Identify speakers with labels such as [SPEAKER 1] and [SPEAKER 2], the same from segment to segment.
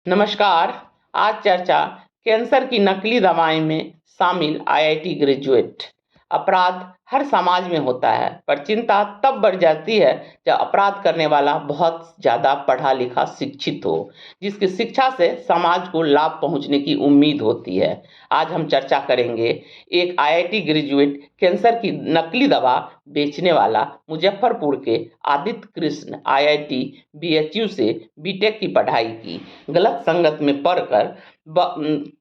[SPEAKER 1] नमस्कार। आज चर्चा कैंसर की नकली दवाएं में शामिल आईआईटी ग्रेजुएट। अपराध हर समाज में होता है, पर चिंता तब बढ़ जाती है जब अपराध करने वाला बहुत ज़्यादा पढ़ा लिखा शिक्षित हो, जिसकी शिक्षा से समाज को लाभ पहुंचने की उम्मीद होती है। आज हम चर्चा करेंगे एक आईआईटी ग्रेजुएट कैंसर की नकली दवा बेचने वाला मुजफ्फरपुर के आदित्य कृष्ण आईआईटी बीएचयू से बीटेक की पढ़ाई की, गलत संगत में पड़कर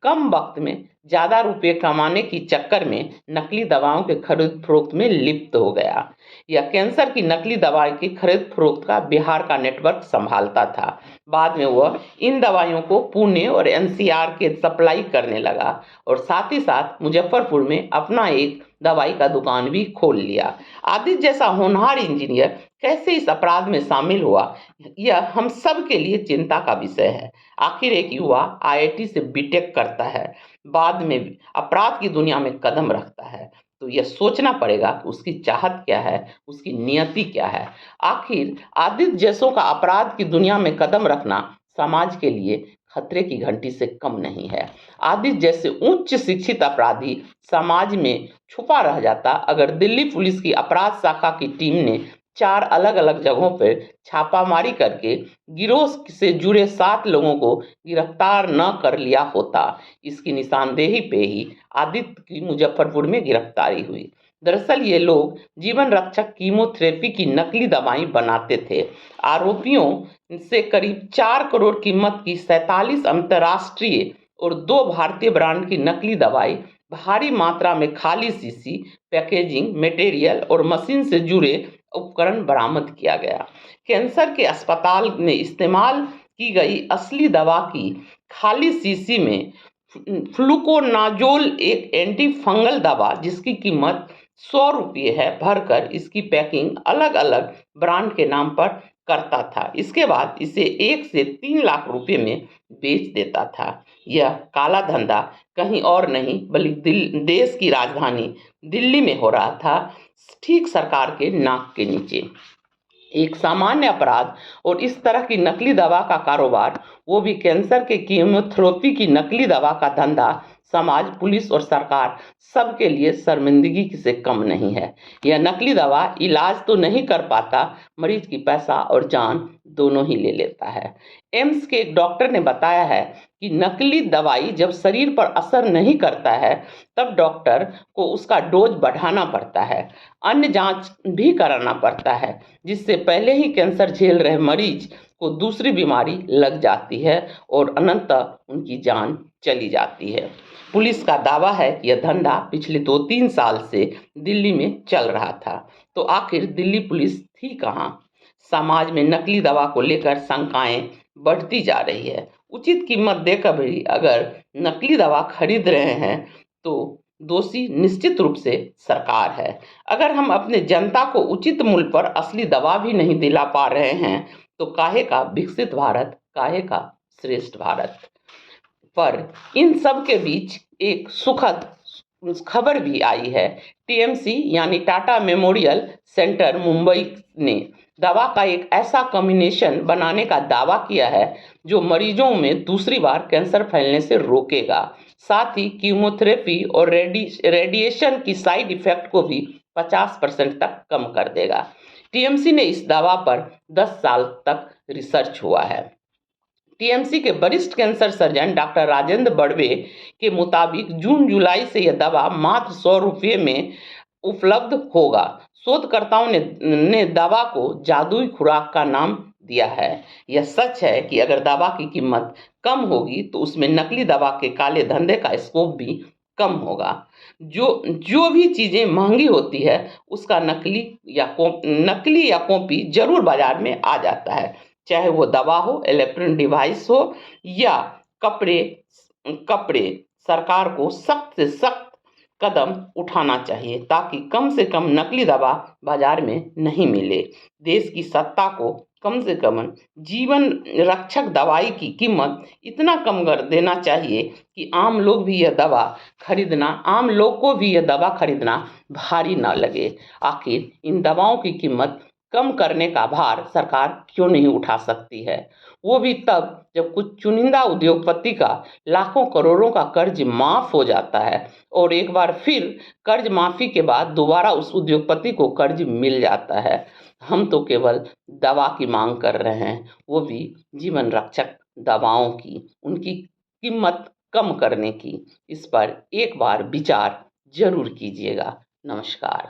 [SPEAKER 1] कम वक्त में ज्यादा रुपए कमाने की चक्कर में नकली दवाओं के खरीद फरोख्त में लिप्त हो गया। यह कैंसर की नकली दवा की खरीद फरोख्त का बिहार का नेटवर्क संभालता था। बाद में वह इन दवाइयों को पुणे और एनसीआर के सप्लाई करने लगा और साथ ही साथ मुजफ्फरपुर में अपना एक दवाई का दुकान भी खोल लिया। आदित्य जैसा होनहार इंजीनियर कैसे इस अपराध में शामिल हुआ, यह हम सब के लिए चिंता का विषय है। आखिर एक युवा आईआईटी से बीटेक करता है, बाद में अपराध की दुनिया में कदम रखता है, तो यह सोचना पड़ेगा कि उसकी चाहत क्या है, उसकी नियति क्या है। आखिर आदित्य जैसों का अपराध की दुनिया में कदम रखना समाज के लिए खतरे की घंटी से कम नहीं है। आदित्य जैसे उच्च शिक्षित अपराधी समाज में छुपा रह जाता अगर दिल्ली पुलिस की अपराध शाखा की टीम ने 4 अलग अलग जगहों पर छापामारी करके गिरोह से जुड़े 7 लोगों को गिरफ्तार न कर लिया होता। इसकी निशानदेही पे ही आदित्य की मुजफ्फरपुर में गिरफ्तारी हुई। दरअसल ये लोग जीवन रक्षक कीमोथेरेपी की नकली दवाएं बनाते थे। आरोपियों से करीब 4 करोड़ कीमत की 47 अंतर्राष्ट्रीय और 2 भारतीय ब्रांड की नकली दवाई भारी मात्रा में खाली शीशी, पैकेजिंग मटेरियल और मशीन से जुड़े उपकरण बरामद किया गया। कैंसर के अस्पताल में इस्तेमाल की गई असली दवा की खाली शीशी में फ्लूकोनाजोल एक एंटी फंगल दवा जिसकी कीमत 100 रुपये है भरकर इसकी पैकिंग अलग अलग ब्रांड के नाम पर करता था। इसके बाद इसे 1 से 3 लाख रुपए में बेच देता था। यह काला धंधा कहीं और नहीं बल्कि देश की राजधानी दिल्ली में हो रहा था, ठीक सरकार के नाक के नीचे। एक सामान्य अपराध और इस तरह की नकली दवा का कारोबार, वो भी कैंसर के कीमोथेरेपी की नकली दवा का धंधा, समाज, पुलिस और सरकार सबके लिए शर्मिंदगी से कम नहीं है। यह नकली दवा इलाज तो नहीं कर पाता, मरीज की पैसा और जान दोनों ही ले लेता है। एम्स के एक डॉक्टर ने बताया है कि नकली दवाई जब शरीर पर असर नहीं करता है तब डॉक्टर को उसका डोज बढ़ाना पड़ता है, अन्य जांच भी कराना पड़ता है, जिससे पहले ही कैंसर झेल रहे मरीज को दूसरी बीमारी लग जाती है और अनंततः उनकी जान चली जाती है। पुलिस का दावा है कि यह धंधा पिछले 2-3 साल से दिल्ली में चल रहा था। तो आखिर दिल्ली पुलिस थी कहाँ? समाज में नकली दवा को लेकर शंकाएं बढ़ती जा रही है। उचित कीमत देकर भी अगर नकली दवा खरीद रहे हैं तो दोषी निश्चित रूप से सरकार है। अगर हम अपने जनता को उचित मूल्य पर असली दवा भी नहीं दिला पा रहे हैं तो काहे का विकसित भारत, काहे का श्रेष्ठ भारत। पर इन सब के बीच एक सुखद खबर भी आई है। टीएमसी यानी टाटा मेमोरियल सेंटर मुंबई ने दवा का एक ऐसा कॉम्बिनेशन बनाने का दावा किया है जो मरीजों में दूसरी बार कैंसर फैलने से रोकेगा, साथ ही कीमोथेरेपी और रेडिएशन की साइड इफेक्ट को भी 50% तक कम कर देगा। टीएमसी ने इस दवा पर 10 साल तक रिसर्च हुआ है। टीएमसी के वरिष्ठ कैंसर सर्जन डॉक्टर राजेंद्र बड़वे के मुताबिक जून जुलाई से यह दवा मात्र 100 रुपये में उपलब्ध होगा। शोधकर्ताओं ने दवा को जादुई खुराक का नाम दिया है। यह सच है कि अगर दवा की कीमत कम होगी तो उसमें नकली दवा के काले धंधे का स्कोप भी कम होगा। जो भी चीज़ें महंगी होती है उसका नकली या कॉपी जरूर बाजार में आ जाता है, चाहे वो दवा हो, इलेक्ट्रॉनिक डिवाइस हो या कपड़े कपड़े सरकार को सख्त से सख्त कदम उठाना चाहिए ताकि कम से कम नकली दवा बाजार में नहीं मिले। देश की सत्ता को कम से कम जीवन रक्षक दवाई की कीमत इतना कम कर देना चाहिए कि आम लोग को भी यह दवा खरीदना भारी ना लगे। आखिर इन दवाओं की कीमत कम करने का भार सरकार क्यों नहीं उठा सकती है? वो भी तब जब कुछ चुनिंदा उद्योगपति का लाखों करोड़ों का कर्ज माफ हो जाता है और एक बार फिर कर्ज माफी के बाद दोबारा उस उद्योगपति को कर्ज मिल जाता है। हम तो केवल दवा की मांग कर रहे हैं, वो भी जीवन रक्षक दवाओं की, उनकी कीमत कम करने की। इस पर एक बार विचार जरूर कीजिएगा। नमस्कार।